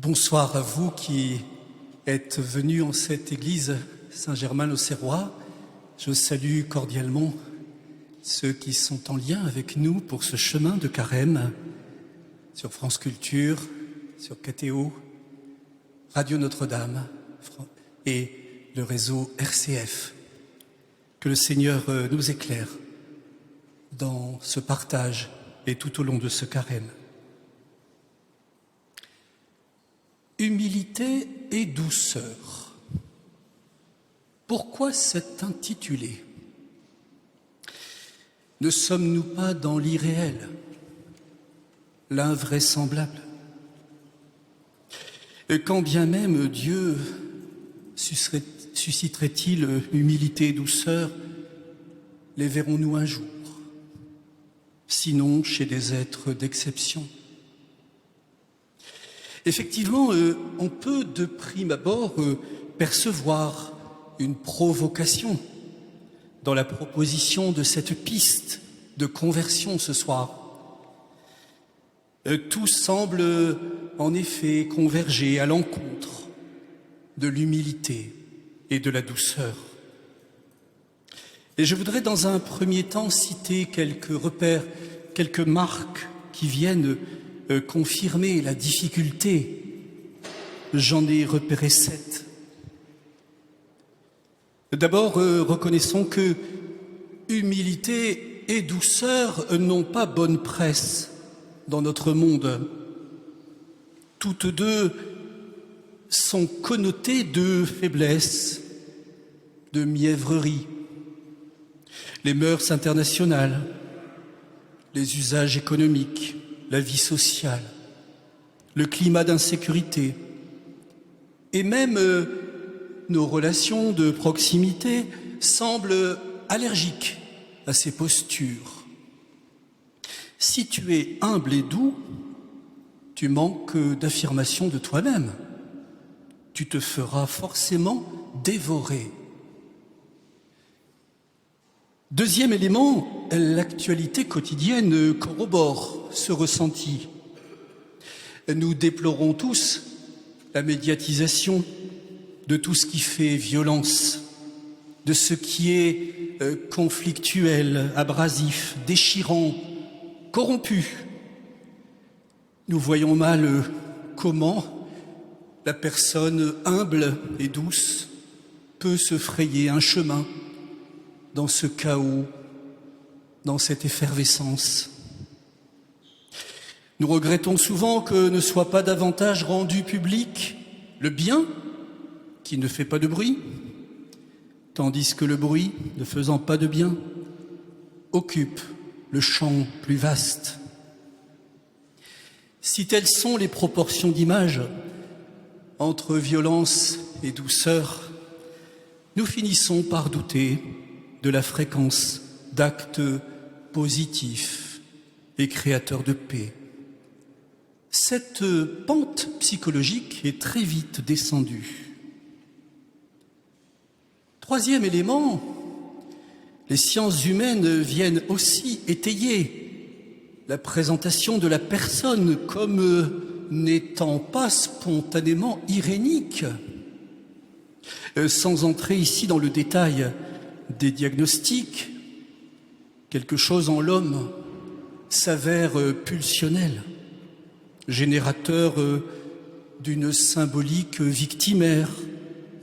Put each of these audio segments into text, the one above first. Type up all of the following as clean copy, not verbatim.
Bonsoir à vous qui êtes venus en cette église Saint-Germain-l'Auxerrois. Je salue cordialement ceux qui sont en lien avec nous pour ce chemin de carême sur France Culture, sur KTO, Radio Notre-Dame et le réseau RCF. Que le Seigneur nous éclaire dans ce partage et tout au long de ce carême. Humilité et douceur. Pourquoi cet intitulé? Ne sommes-nous pas dans l'irréel, l'invraisemblable? Et quand bien même Dieu susciterait-il humilité et douceur, les verrons-nous un jour, sinon chez des êtres d'exception? Effectivement, on peut de prime abord percevoir une provocation dans la proposition de cette piste de conversion ce soir. Tout semble en effet converger à l'encontre de l'humilité et de la douceur. Et je voudrais dans un premier temps citer quelques repères, quelques marques qui viennent confirmer la difficulté. J'en ai repéré 7. D'abord, reconnaissons que humilité et douceur n'ont pas bonne presse dans notre monde. Toutes deux sont connotées de faiblesse, de mièvrerie. Les mœurs internationales, les usages économiques, la vie sociale, le climat d'insécurité et même nos relations de proximité semblent allergiques à ces postures. Si tu es humble et doux, tu manques d'affirmation de toi-même. Tu te feras forcément dévorer. Deuxième élément, l'actualité quotidienne corrobore ce ressenti. Nous déplorons tous la médiatisation de tout ce qui fait violence, de ce qui est conflictuel, abrasif, déchirant, corrompu. Nous voyons mal comment la personne humble et douce peut se frayer un chemin dans ce chaos, dans cette effervescence. Nous regrettons souvent que ne soit pas davantage rendu public le bien qui ne fait pas de bruit, tandis que le bruit, ne faisant pas de bien, occupe le champ plus vaste. Si telles sont les proportions d'image entre violence et douceur, nous finissons par douter de la fréquence d'actes positifs et créateurs de paix. Cette pente psychologique est très vite descendue. Troisième élément, les sciences humaines viennent aussi étayer la présentation de la personne comme n'étant pas spontanément irénique. Sans entrer ici dans le détail des diagnostics, quelque chose en l'homme s'avère pulsionnel, générateur d'une symbolique victimaire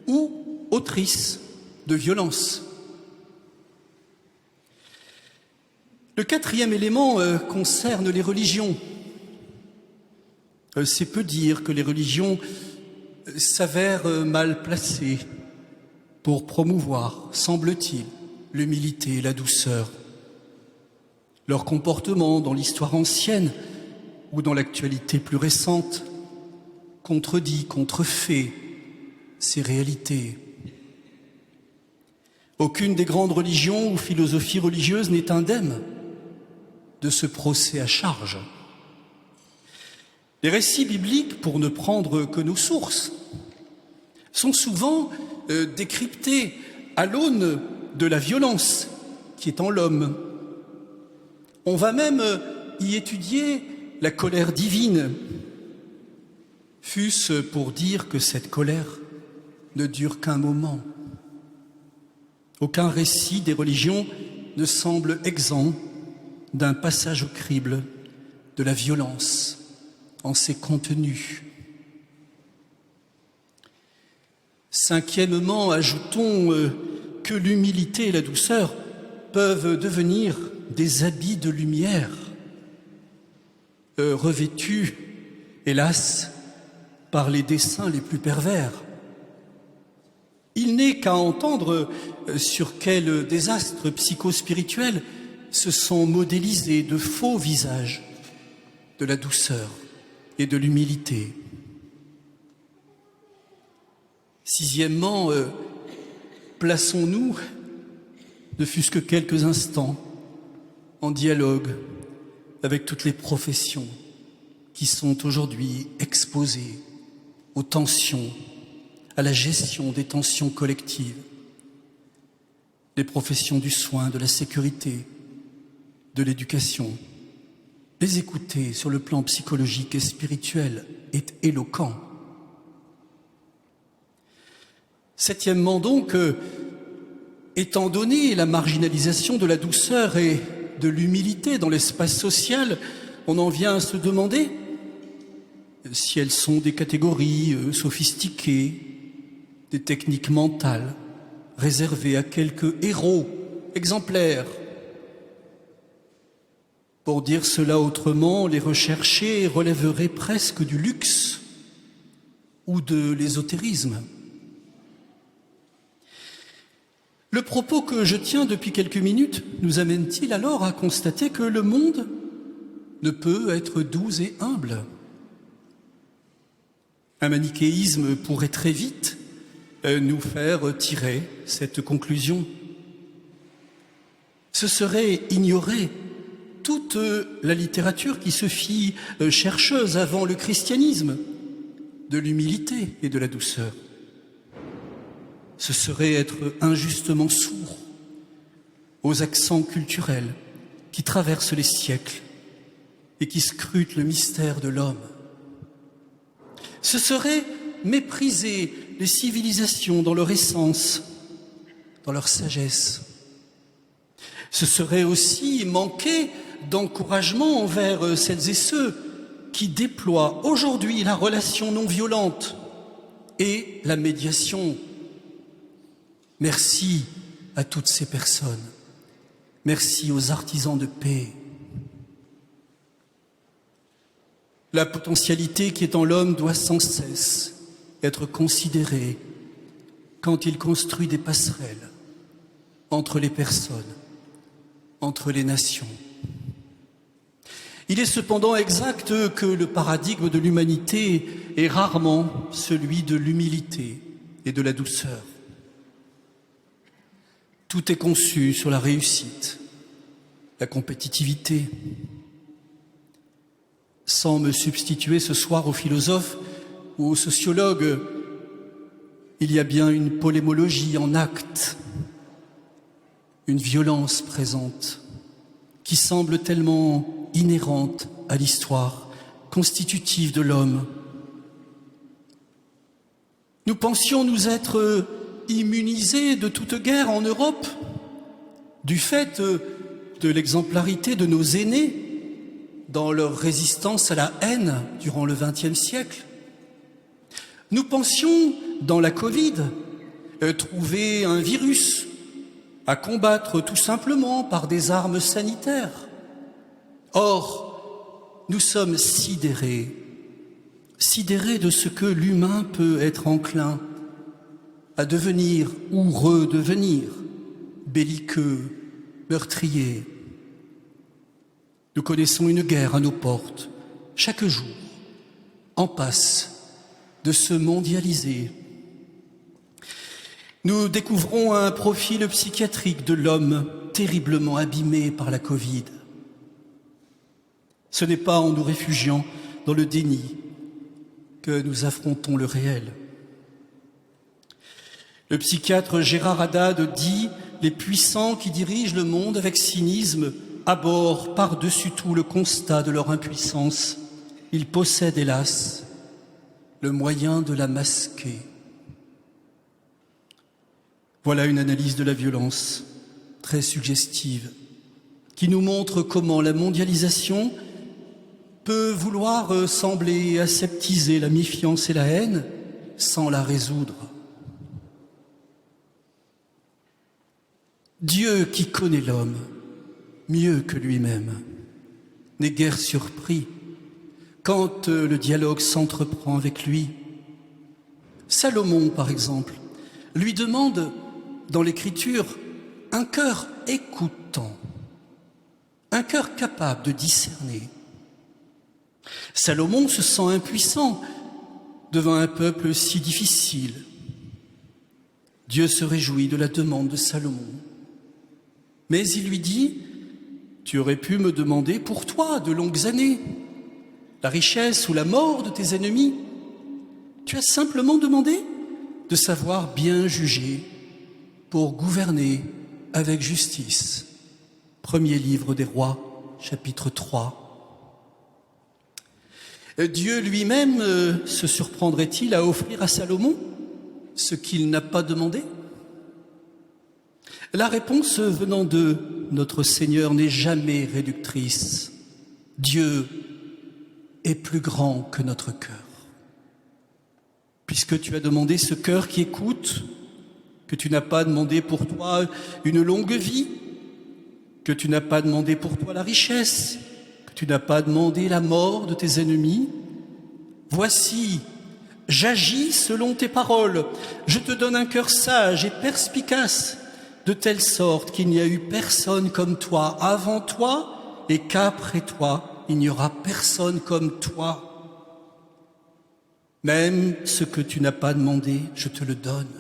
ou autrice de violence. Le quatrième élément concerne les religions. C'est peu dire que les religions s'avèrent mal placées pour promouvoir, semble-t-il, l'humilité et la douceur. Leur comportement dans l'histoire ancienne ou dans l'actualité plus récente contredit, contrefait ces réalités. Aucune des grandes religions ou philosophies religieuses n'est indemne de ce procès à charge. Les récits bibliques, pour ne prendre que nos sources, sont souvent décryptés à l'aune de la violence qui est en l'homme. On va même y étudier la colère divine fût-ce pour dire que cette colère ne dure qu'un moment. Aucun récit des religions ne semble exempt d'un passage au crible de la violence en ses contenus. Cinquièmement, ajoutons que l'humilité et la douceur peuvent devenir des habits de lumière, revêtus, hélas, par les desseins les plus pervers. Il n'est qu'à entendre sur quel désastre psychospirituel se sont modélisés de faux visages de la douceur et de l'humilité. Sixièmement, plaçons-nous, ne fût-ce que quelques instants, en dialogue avec toutes les professions qui sont aujourd'hui exposées aux tensions, à la gestion des tensions collectives, les professions du soin, de la sécurité, de l'éducation. Les écouter sur le plan psychologique et spirituel est éloquent. Septièmement donc, étant donné la marginalisation de la douceur et de l'humilité dans l'espace social, on en vient à se demander si elles sont des catégories sophistiquées, des techniques mentales réservées à quelques héros exemplaires. Pour dire cela autrement, les recherchés relèveraient presque du luxe ou de l'ésotérisme. Le propos que je tiens depuis quelques minutes nous amène-t-il alors à constater que le monde ne peut être doux et humble? Un manichéisme pourrait très vite nous faire tirer cette conclusion. Ce serait ignorer toute la littérature qui se fit chercheuse avant le christianisme de l'humilité et de la douceur. Ce serait être injustement sourd aux accents culturels qui traversent les siècles et qui scrutent le mystère de l'homme. Ce serait mépriser les civilisations dans leur essence, dans leur sagesse. Ce serait aussi manquer d'encouragement envers celles et ceux qui déploient aujourd'hui la relation non violente et la médiation. Merci à toutes ces personnes. Merci aux artisans de paix. La potentialité qui est en l'homme doit sans cesse être considérée quand il construit des passerelles entre les personnes, entre les nations. Il est cependant exact que le paradigme de l'humanité est rarement celui de l'humilité et de la douceur. Tout est conçu sur la réussite, la compétitivité. Sans me substituer ce soir aux philosophes ou aux sociologues, il y a bien une polémologie en acte, une violence présente qui semble tellement inhérente à l'histoire, constitutive de l'homme. Nous pensions nous être immunisés de toute guerre en Europe, du fait de l'exemplarité de nos aînés dans leur résistance à la haine durant le XXe siècle. Nous pensions, dans la Covid, trouver un virus à combattre tout simplement par des armes sanitaires. Or, nous sommes sidérés de ce que l'humain peut être enclin à devenir ou redevenir belliqueux, meurtrier. Nous connaissons une guerre à nos portes, chaque jour, en passe de se mondialiser. Nous découvrons un profil psychiatrique de l'homme terriblement abîmé par la Covid. Ce n'est pas en nous réfugiant dans le déni que nous affrontons le réel. Le psychiatre Gérard Haddad dit « Les puissants qui dirigent le monde avec cynisme abordent par-dessus tout le constat de leur impuissance. Ils possèdent, hélas, le moyen de la masquer. Voilà une analyse de la violence très suggestive qui nous montre comment la mondialisation peut vouloir sembler aseptiser la méfiance et la haine sans la résoudre. Dieu qui connaît l'homme mieux que lui-même n'est guère surpris quand le dialogue s'entreprend avec lui. Salomon, par exemple, lui demande dans l'Écriture un cœur écoutant, un cœur capable de discerner. Salomon se sent impuissant devant un peuple si difficile. Dieu se réjouit de la demande de Salomon. Mais il lui dit, tu aurais pu me demander pour toi de longues années, la richesse ou la mort de tes ennemis. Tu as simplement demandé de savoir bien juger pour gouverner avec justice. Premier livre des Rois, chapitre 3. Dieu lui-même se surprendrait-il à offrir à Salomon ce qu'il n'a pas demandé? La réponse venant de notre Seigneur n'est jamais réductrice. Dieu est plus grand que notre cœur. Puisque tu as demandé ce cœur qui écoute, que tu n'as pas demandé pour toi une longue vie, que tu n'as pas demandé pour toi la richesse, que tu n'as pas demandé la mort de tes ennemis, voici, j'agis selon tes paroles, je te donne un cœur sage et perspicace, de telle sorte qu'il n'y a eu personne comme toi avant toi et qu'après toi, il n'y aura personne comme toi. Même ce que tu n'as pas demandé, je te le donne.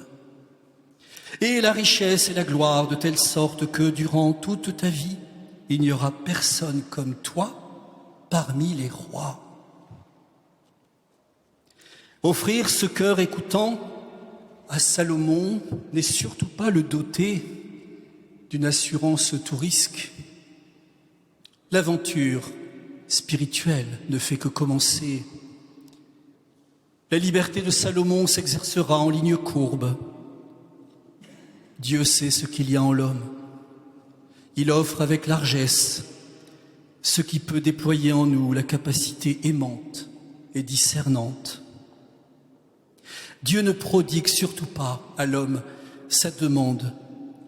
Et la richesse et la gloire de telle sorte que durant toute ta vie, il n'y aura personne comme toi parmi les rois. Offrir ce cœur écoutant à Salomon n'est surtout pas le doter d'une assurance tout risque. L'aventure spirituelle ne fait que commencer. La liberté de Salomon s'exercera en ligne courbe. Dieu sait ce qu'il y a en l'homme. Il offre avec largesse ce qui peut déployer en nous la capacité aimante et discernante. Dieu ne prodigue surtout pas à l'homme sa demande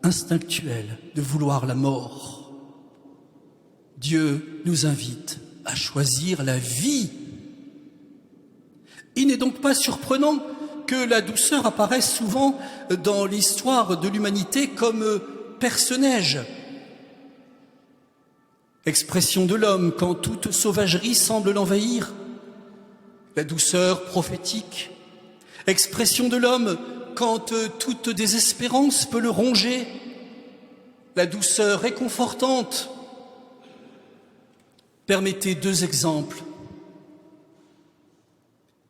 instinctuelle de vouloir la mort. Dieu nous invite à choisir la vie. Il n'est donc pas surprenant que la douceur apparaisse souvent dans l'histoire de l'humanité comme perce-neige. Expression de l'homme quand toute sauvagerie semble l'envahir. La douceur prophétique. Expression de l'homme quand toute désespérance peut le ronger. La douceur réconfortante. Permettez 2 exemples.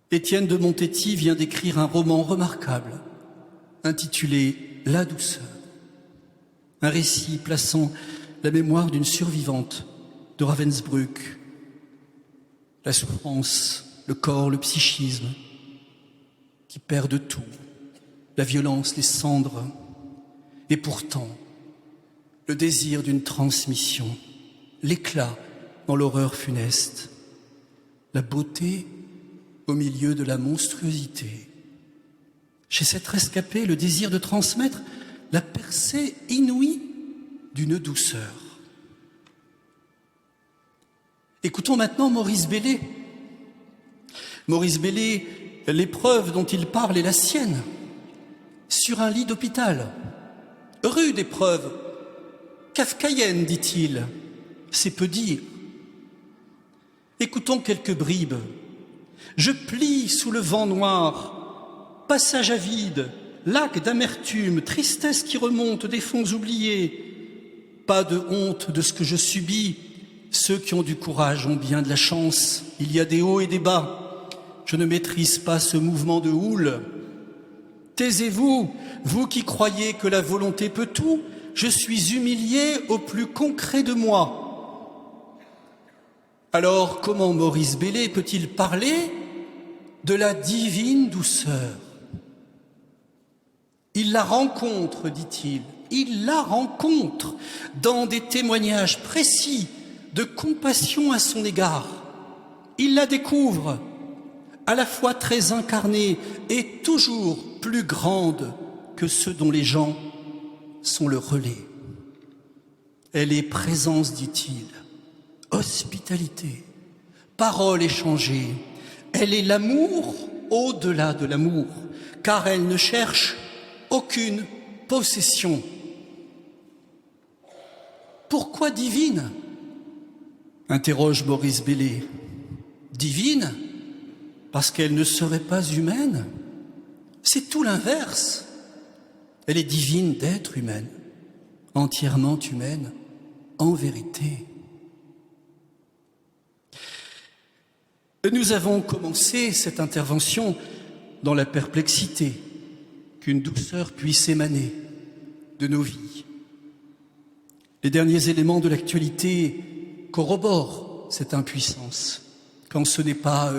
Étienne de Montetti vient d'écrire un roman remarquable intitulé « La douceur », un récit plaçant la mémoire d'une survivante de Ravensbrück, la souffrance, le corps, le psychisme, qui perdent tout, la violence, les cendres, et pourtant le désir d'une transmission, l'éclat dans l'horreur funeste, la beauté au milieu de la monstruosité. Chez cette rescapée, le désir de transmettre la percée inouïe d'une douceur. Écoutons maintenant Maurice Bellay. Maurice Bellay, l'épreuve dont il parle est la sienne, sur un lit d'hôpital. Rude épreuve, kafkaïenne, dit-il, c'est peu dire. Écoutons quelques bribes. Je plie sous le vent noir, passage à vide, lac d'amertume, tristesse qui remonte des fonds oubliés. Pas de honte de ce que je subis, ceux qui ont du courage ont bien de la chance. Il y a des hauts et des bas, je ne maîtrise pas ce mouvement de houle. Taisez-vous, vous qui croyez que la volonté peut tout, je suis humilié au plus concret de moi. Alors comment Maurice Bellay peut-il parler de la divine douceur. Il la rencontre, dit-il, il la rencontre dans des témoignages précis de compassion à son égard. Il la découvre, à la fois très incarnée et toujours plus grande que ceux dont les gens sont le relais. Elle est présence, dit-il, hospitalité, parole échangée. Elle est l'amour au-delà de l'amour, car elle ne cherche aucune possession. Pourquoi divine ? Interroge Maurice Bellay. Divine ? Parce qu'elle ne serait pas humaine ? C'est tout l'inverse. Elle est divine d'être humaine, entièrement humaine, en vérité. Nous avons commencé cette intervention dans la perplexité qu'une douceur puisse émaner de nos vies. Les derniers éléments de l'actualité corroborent cette impuissance, quand ce n'est pas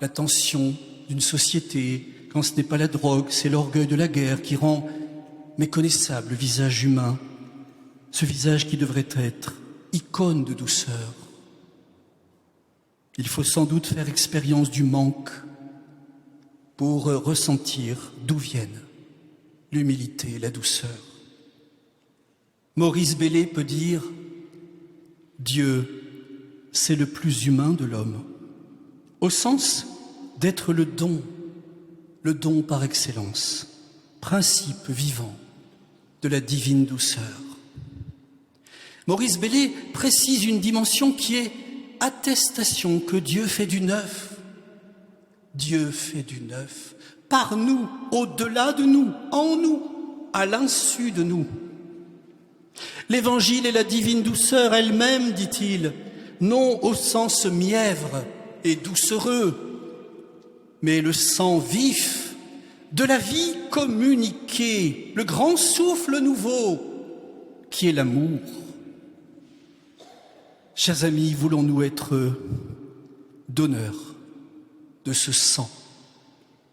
la tension d'une société, quand ce n'est pas la drogue, c'est l'orgueil de la guerre qui rend méconnaissable le visage humain, ce visage qui devrait être icône de douceur. Il faut sans doute faire expérience du manque pour ressentir d'où viennent l'humilité et la douceur. Maurice Bellay peut dire « Dieu, c'est le plus humain de l'homme », au sens d'être le don par excellence, principe vivant de la divine douceur. Maurice Bellay précise une dimension qui est attestation que Dieu fait du neuf. Dieu fait du neuf par nous, au-delà de nous, en nous, à l'insu de nous. L'Évangile et la divine douceur elle-même, dit-il, non au sens mièvre et doucereux, mais le sang vif de la vie communiquée, le grand souffle nouveau qui est l'amour. Chers amis, voulons-nous être donneurs de ce sang,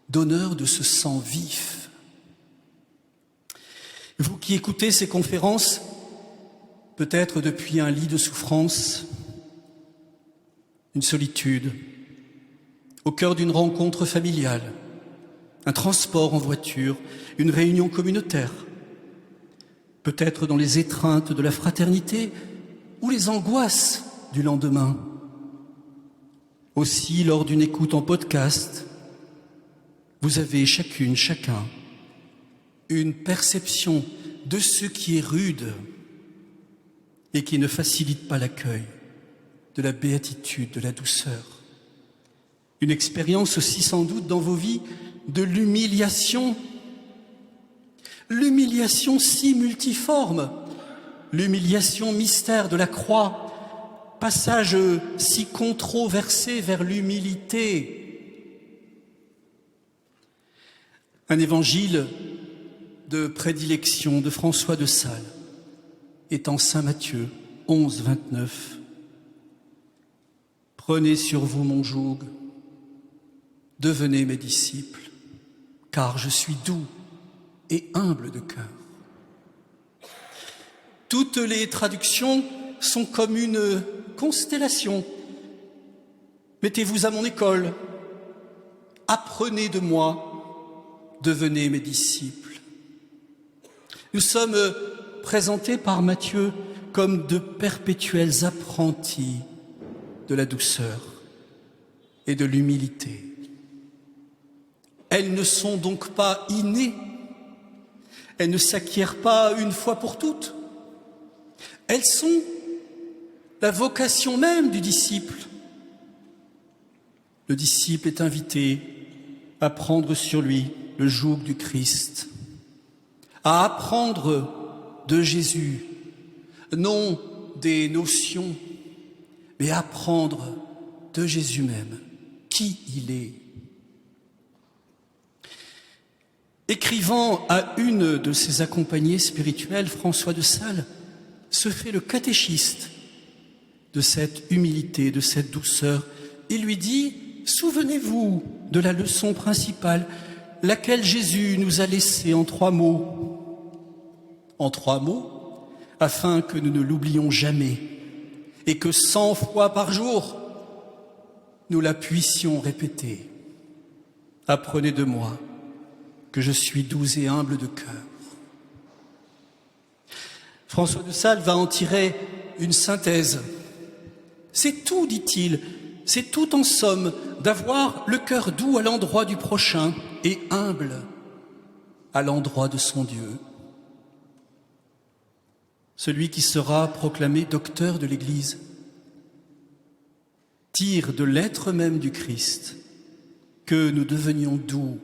donneurs de ce sang vif? Vous qui écoutez ces conférences, peut-être depuis un lit de souffrance, une solitude, au cœur d'une rencontre familiale, un transport en voiture, une réunion communautaire, peut-être dans les étreintes de la fraternité ou les angoisses du lendemain, aussi lors d'une écoute en podcast, vous avez chacune, chacun, une perception de ce qui est rude et qui ne facilite pas l'accueil de la béatitude, de la douceur. Une expérience aussi sans doute dans vos vies de l'humiliation si multiforme, l'humiliation mystère de la croix, passage si controversé vers l'humilité. Un évangile de prédilection de François de Sales est en Saint Matthieu 11, 29. Prenez sur vous mon joug, devenez mes disciples, car je suis doux et humble de cœur. Toutes les traductions sont comme une constellation. Mettez-vous à mon école, apprenez de moi, devenez mes disciples. Nous sommes présentés par Matthieu comme de perpétuels apprentis de la douceur et de l'humilité. Elles ne sont donc pas innées, elles ne s'acquièrent pas une fois pour toutes. Elles sont la vocation même du disciple. Le disciple est invité à prendre sur lui le joug du Christ, à apprendre de Jésus, non des notions, mais apprendre de Jésus même, qui il est. Écrivant à une de ses accompagnées spirituelles, François de Sales se fait le catéchiste de cette humilité, de cette douceur. Il lui dit « Souvenez-vous, de la leçon principale, laquelle Jésus nous a laissée en 3 mots. En 3 mots, afin que nous ne l'oublions jamais et que 100 fois par jour, nous la puissions répéter. Apprenez de moi que je suis doux et humble de cœur. François de Sales va en tirer une synthèse. C'est tout, dit-il, c'est tout en somme d'avoir le cœur doux à l'endroit du prochain et humble à l'endroit de son Dieu. Celui qui sera proclamé docteur de l'Église tire de l'être même du Christ que nous devenions doux,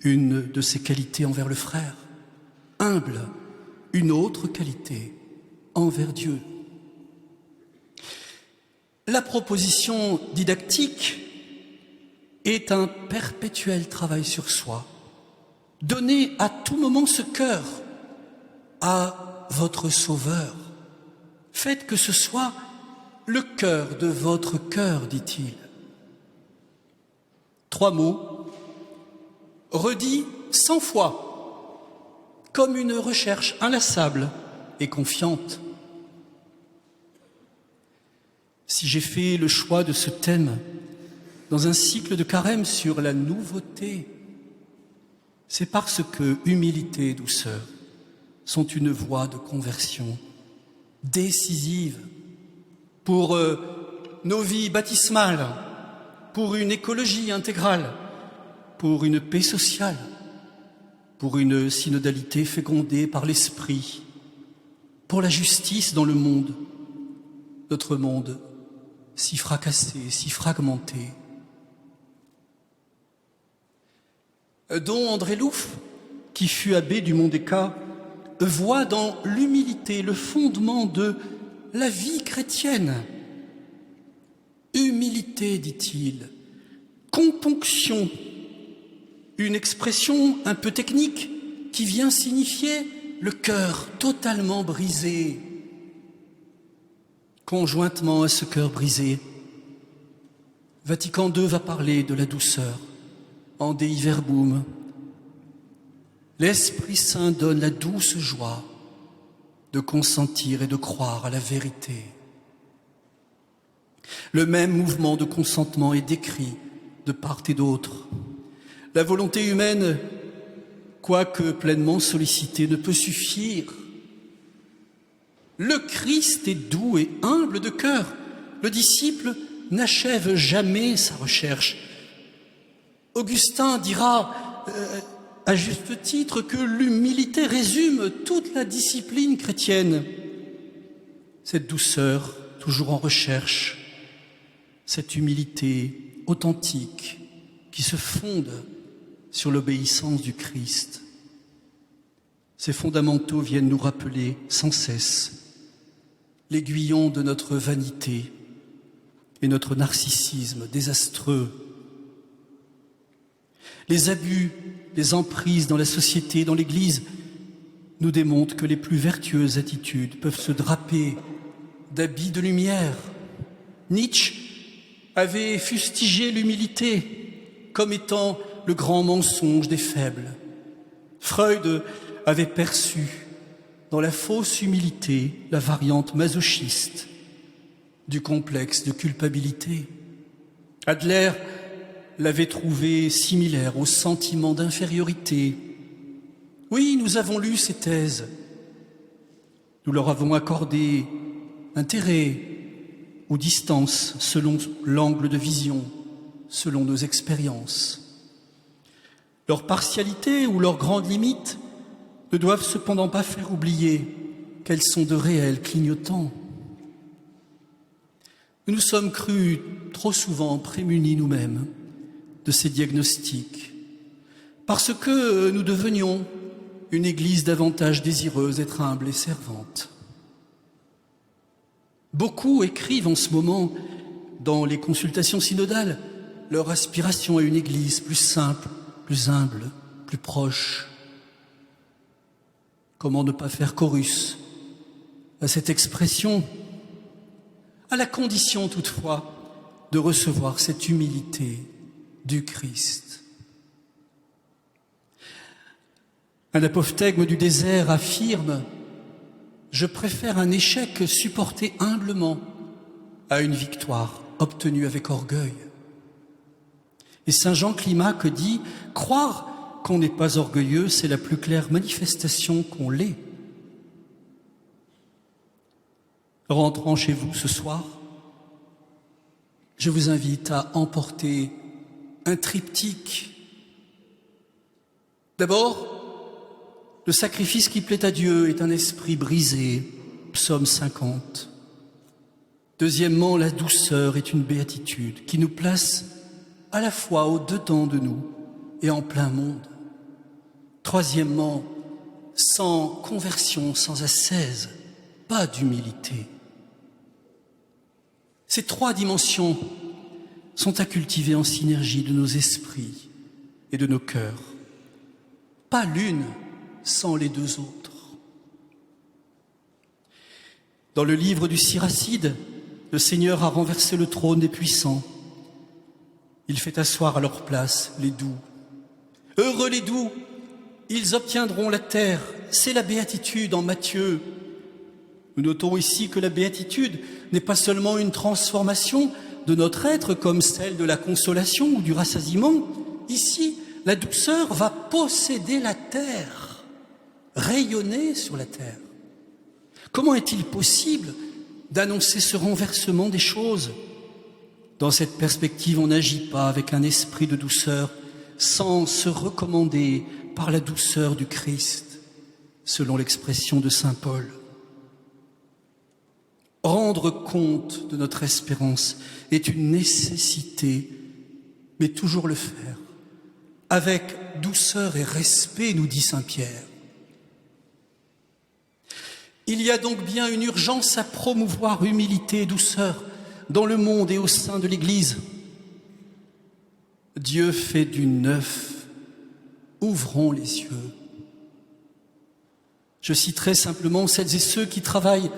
une de ses qualités envers le frère, humble, une autre qualité envers Dieu. La proposition didactique est un perpétuel travail sur soi. Donnez à tout moment ce cœur à votre Sauveur. Faites que ce soit le cœur de votre cœur, dit-il. 3 mots, redits 100 fois, comme une recherche inlassable et confiante. Si j'ai fait le choix de ce thème dans un cycle de carême sur la nouveauté, c'est parce que humilité et douceur sont une voie de conversion décisive pour nos vies baptismales, pour une écologie intégrale, pour une paix sociale, pour une synodalité fécondée par l'esprit, pour la justice dans le monde, notre monde si fracassé, si fragmenté. Don André Louf, qui fut abbé du Mont-des-Cats, voit dans l'humilité le fondement de la vie chrétienne. Humilité, dit-il, componction, une expression un peu technique qui vient signifier le cœur totalement brisé. Conjointement à ce cœur brisé, Vatican II va parler de la douceur en Dei Verbum. L'Esprit Saint donne la douce joie de consentir et de croire à la vérité. Le même mouvement de consentement est décrit de part et d'autre. La volonté humaine, quoique pleinement sollicitée, ne peut suffire. Le Christ est doux et humble de cœur. Le disciple n'achève jamais sa recherche. Augustin dira à juste titre que l'humilité résume toute la discipline chrétienne. Cette douceur, toujours en recherche, cette humilité authentique qui se fonde sur l'obéissance du Christ. Ces fondamentaux viennent nous rappeler sans cesse l'aiguillon de notre vanité et notre narcissisme désastreux. Les abus, les emprises dans la société, dans l'Église, nous démontrent que les plus vertueuses attitudes peuvent se draper d'habits de lumière. Nietzsche avait fustigé l'humilité comme étant le grand mensonge des faibles. Freud avait perçu dans la fausse humilité la variante masochiste du complexe de culpabilité. Adler l'avait trouvé similaire au sentiment d'infériorité. Oui, nous avons lu ces thèses. Nous leur avons accordé intérêt ou distance selon l'angle de vision, selon nos expériences. Leur partialité ou leurs grandes limites ne doivent cependant pas faire oublier qu'elles sont de réels clignotants. Nous nous sommes crus trop souvent prémunis nous-mêmes de ces diagnostics, parce que nous devenions une Église davantage désireuse d'être humble et servante. Beaucoup écrivent en ce moment, dans les consultations synodales, leur aspiration à une Église plus simple, plus humble, plus proche. Comment ne pas faire chorus à cette expression, à la condition toutefois de recevoir cette humilité du Christ. Un apophthegme du désert affirme « Je préfère un échec supporté humblement à une victoire obtenue avec orgueil. » Et saint Jean Climac dit « Croire qu'on n'est pas orgueilleux, c'est la plus claire manifestation qu'on l'est. » Rentrant chez vous ce soir, je vous invite à emporter un triptyque. D'abord, le sacrifice qui plaît à Dieu est un esprit brisé, psaume 50. Deuxièmement, la douceur est une béatitude qui nous place à la fois au-dedans de nous et en plein monde. Troisièmement, sans conversion, sans ascèse, pas d'humilité. Ces trois dimensions sont à cultiver en synergie de nos esprits et de nos cœurs. Pas l'une sans les deux autres. Dans le livre du Siracide, le Seigneur a renversé le trône des puissants. Il fait asseoir à leur place les doux. Heureux les doux, ils obtiendront la terre. C'est la béatitude en Matthieu. Nous notons ici que la béatitude n'est pas seulement une transformation de notre être comme celle de la consolation ou du rassasiement. Ici, la douceur va posséder la terre, rayonner sur la terre. Comment est-il possible d'annoncer ce renversement des choses? Dans cette perspective, on n'agit pas avec un esprit de douceur sans se recommander par la douceur du Christ, selon l'expression de saint Paul. Rendre compte de notre espérance est une nécessité, mais toujours le faire avec douceur et respect, nous dit saint Pierre. Il y a donc bien une urgence à promouvoir humilité et douceur dans le monde et au sein de l'Église. Dieu fait du neuf, ouvrons les yeux. Je citerai simplement celles et ceux qui travaillent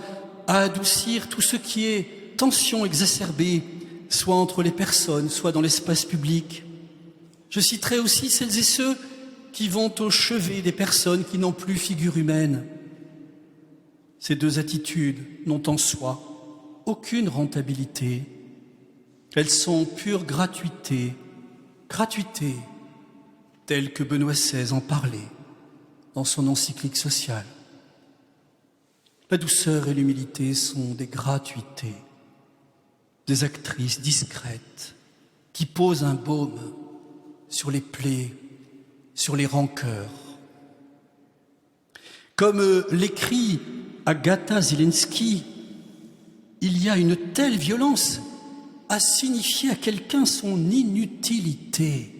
à adoucir tout ce qui est tension exacerbée, soit entre les personnes, soit dans l'espace public. Je citerai aussi celles et ceux qui vont au chevet des personnes qui n'ont plus figure humaine. Ces deux attitudes n'ont en soi aucune rentabilité. Elles sont pure gratuité, telle que Benoît XVI en parlait dans son encyclique sociale. La douceur et l'humilité sont des gratuités, des actrices discrètes qui posent un baume sur les plaies, sur les rancœurs. Comme l'écrit Agatha Zielinski, il y a une telle violence à signifier à quelqu'un son inutilité.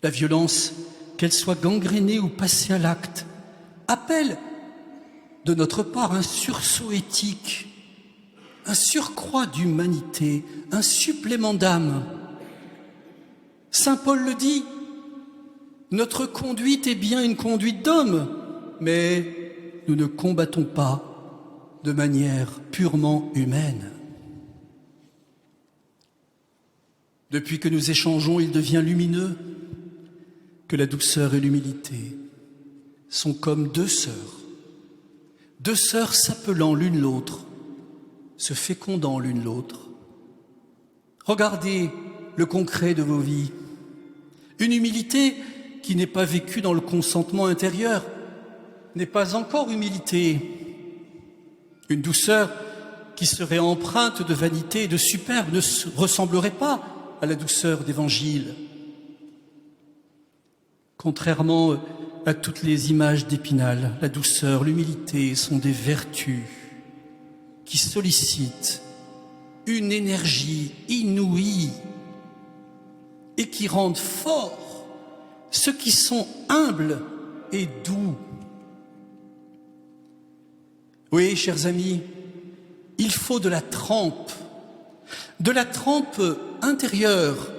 La violence, qu'elle soit gangrénée ou passée à l'acte, appelle de notre part un sursaut éthique, un surcroît d'humanité, un supplément d'âme. Saint Paul le dit, notre conduite est bien une conduite d'homme, mais nous ne combattons pas de manière purement humaine. Depuis que nous échangeons, il devient lumineux que la douceur et l'humilité sont comme deux sœurs s'appelant l'une l'autre, se fécondant l'une l'autre. Regardez le concret de vos vies. Une humilité qui n'est pas vécue dans le consentement intérieur n'est pas encore humilité. Une douceur qui serait empreinte de vanité et de superbe ne ressemblerait pas à la douceur d'Évangile. Contrairement à toutes les images d'Épinal, la douceur, l'humilité sont des vertus qui sollicitent une énergie inouïe et qui rendent forts ceux qui sont humbles et doux. Oui, chers amis, il faut de la trempe intérieure.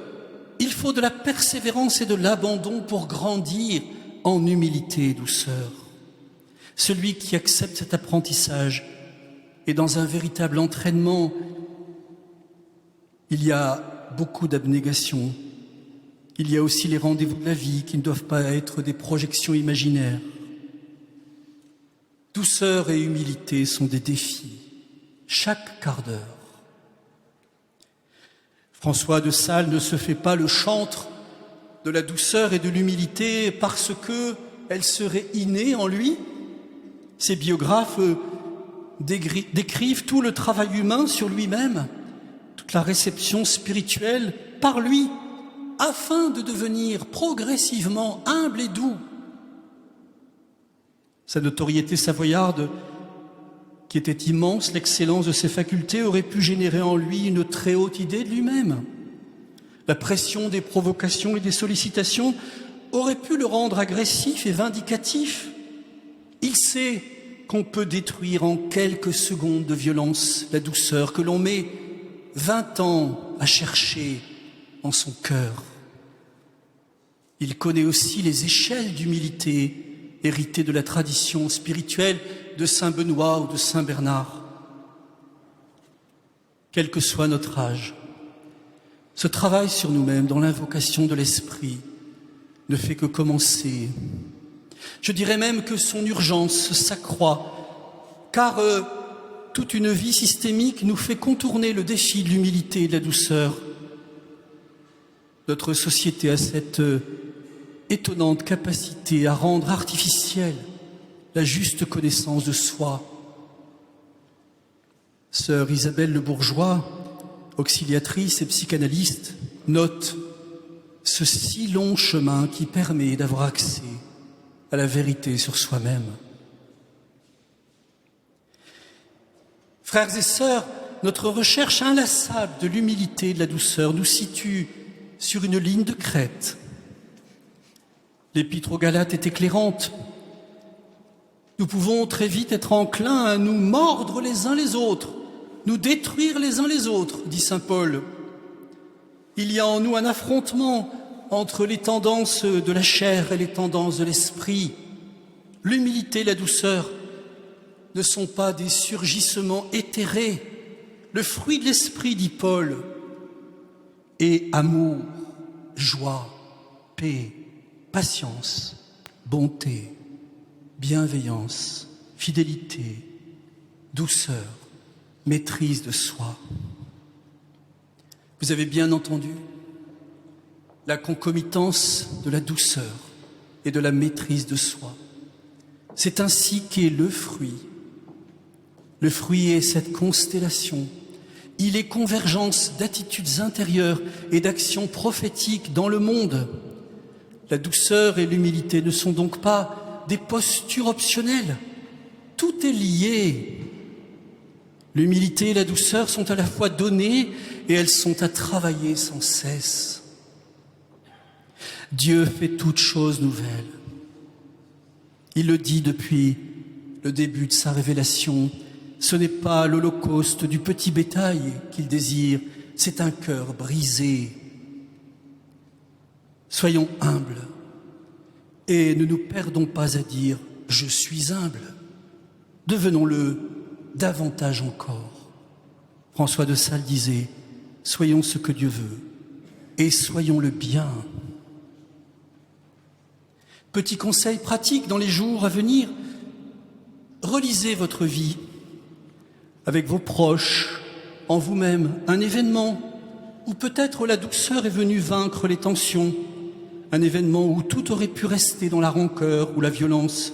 Il faut de la persévérance et de l'abandon pour grandir en humilité et douceur. Celui qui accepte cet apprentissage est dans un véritable entraînement. Il y a beaucoup d'abnégation. Il y a aussi les rendez-vous de la vie qui ne doivent pas être des projections imaginaires. Douceur et humilité sont des défis, chaque quart d'heure. François de Sales ne se fait pas le chantre de la douceur et de l'humilité parce qu'elle serait innée en lui. Ses biographes décrivent tout le travail humain sur lui-même, toute la réception spirituelle par lui, afin de devenir progressivement humble et doux. Sa notoriété savoyarde, qui était immense, l'excellence de ses facultés aurait pu générer en lui une très haute idée de lui-même. La pression des provocations et des sollicitations aurait pu le rendre agressif et vindicatif. Il sait qu'on peut détruire en quelques secondes de violence la douceur que l'on met 20 ans à chercher en son cœur. Il connaît aussi les échelles d'humilité héritées de la tradition spirituelle de Saint Benoît ou de Saint Bernard. Quel que soit notre âge, ce travail sur nous-mêmes dans l'invocation de l'Esprit ne fait que commencer. Je dirais même que son urgence s'accroît, car toute une vie systémique nous fait contourner le défi de l'humilité et de la douceur. Notre société a cette étonnante capacité à rendre artificielle la juste connaissance de soi. Sœur Isabelle Le Bourgeois, auxiliatrice et psychanalyste, note ce si long chemin qui permet d'avoir accès à la vérité sur soi-même. Frères et sœurs, notre recherche inlassable de l'humilité et de la douceur nous situe sur une ligne de crête. L'Épître aux Galates est éclairante. Nous pouvons très vite être enclins à nous mordre les uns les autres, nous détruire les uns les autres, dit saint Paul. Il y a en nous un affrontement entre les tendances de la chair et les tendances de l'esprit. L'humilité et la douceur ne sont pas des surgissements éthérés. Le fruit de l'esprit, dit Paul, est amour, joie, paix, patience, bonté, bienveillance, fidélité, douceur, maîtrise de soi. Vous avez bien entendu la concomitance de la douceur et de la maîtrise de soi. C'est ainsi qu'est le fruit. Le fruit est cette constellation. Il est convergence d'attitudes intérieures et d'actions prophétiques dans le monde. La douceur et l'humilité ne sont donc pas des postures optionnelles. Tout est lié. L'humilité et la douceur sont à la fois données et elles sont à travailler sans cesse. Dieu fait toutes choses nouvelles. Il le dit depuis le début de sa révélation. Ce n'est pas l'holocauste du petit bétail qu'il désire, c'est un cœur brisé. Soyons humbles et ne nous perdons pas à dire « je suis humble ». Devenons-le davantage encore. François de Sales disait « soyons ce que Dieu veut et soyons le bien ». Petit conseil pratique dans les jours à venir, relisez votre vie avec vos proches, en vous-même, un événement où peut-être la douceur est venue vaincre les tensions, un événement où tout aurait pu rester dans la rancœur ou la violence,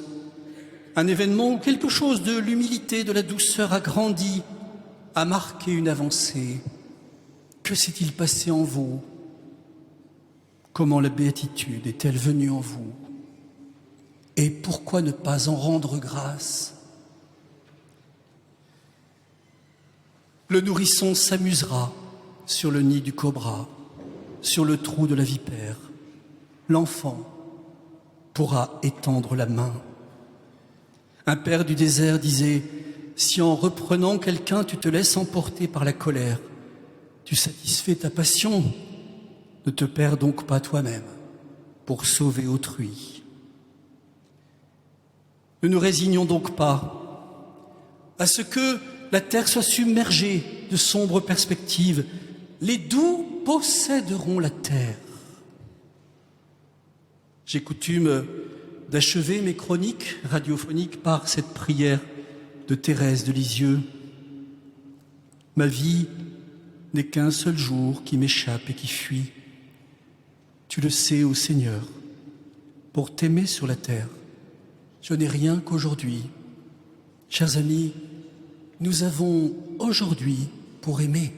un événement où quelque chose de l'humilité, de la douceur a grandi, a marqué une avancée. Que s'est-il passé en vous? Comment la béatitude est-elle venue en vous? Et pourquoi ne pas en rendre grâce? Le nourrisson s'amusera sur le nid du cobra, sur le trou de la vipère. L'enfant pourra étendre la main. Un père du désert disait « Si en reprenant quelqu'un tu te laisses emporter par la colère, tu satisfais ta passion, ne te perds donc pas toi-même pour sauver autrui. » Ne nous résignons donc pas à ce que la terre soit submergée de sombres perspectives. Les doux posséderont la terre. J'ai coutume d'achever mes chroniques radiophoniques par cette prière de Thérèse de Lisieux. Ma vie n'est qu'un seul jour qui m'échappe et qui fuit. Tu le sais, ô Seigneur, pour t'aimer sur la terre, je n'ai rien qu'aujourd'hui. Chers amis, nous avons aujourd'hui pour aimer.